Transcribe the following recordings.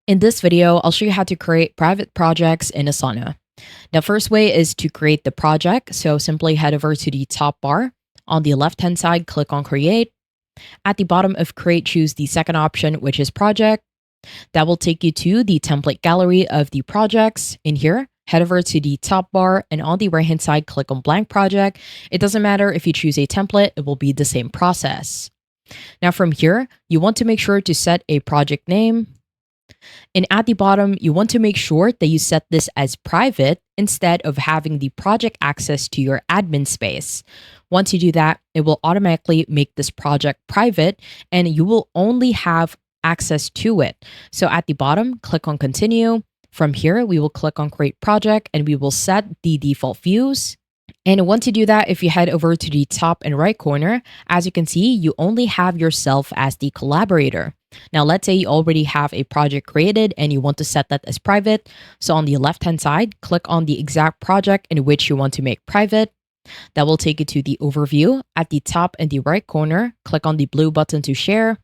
In this video, I'll show you how to create private projects in Asana. The first way is to create the project. So simply head over to the top bar. On the left-hand side, click on Create. At the bottom of Create, choose the second option, which is Project. That will take you to the template gallery of the projects. In here, head over to the top bar, and on the right-hand side, click on Blank Project. It doesn't matter if you choose a template, it will be the same process. Now from here, you want to make sure to set a project name. And at the bottom, you want to make sure that you set this as private instead of having the project access to your admin space. Once you do that, it will automatically make this project private and you will only have access to it. So at the bottom, click on Continue. From here, we will click on Create Project and we will set the default views. And once you do that, if you head over to the top and right corner, as you can see, you only have yourself as the collaborator. Now, let's say you already have a project created and you want to set that as private. So on the left-hand side, click on the exact project in which you want to make private. That will take you to the overview. At the top and the right corner, click on the blue button to share.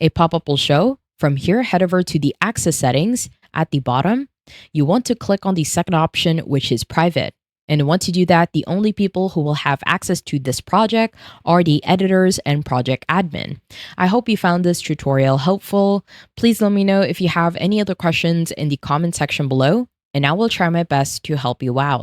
A pop-up will show. From here, head over to the access settings. At the bottom, you want to click on the second option, which is private. And once you do that, the only people who will have access to this project are the editors and project admin. I hope you found this tutorial helpful. Please let me know if you have any other questions in the comment section below, and I will try my best to help you out.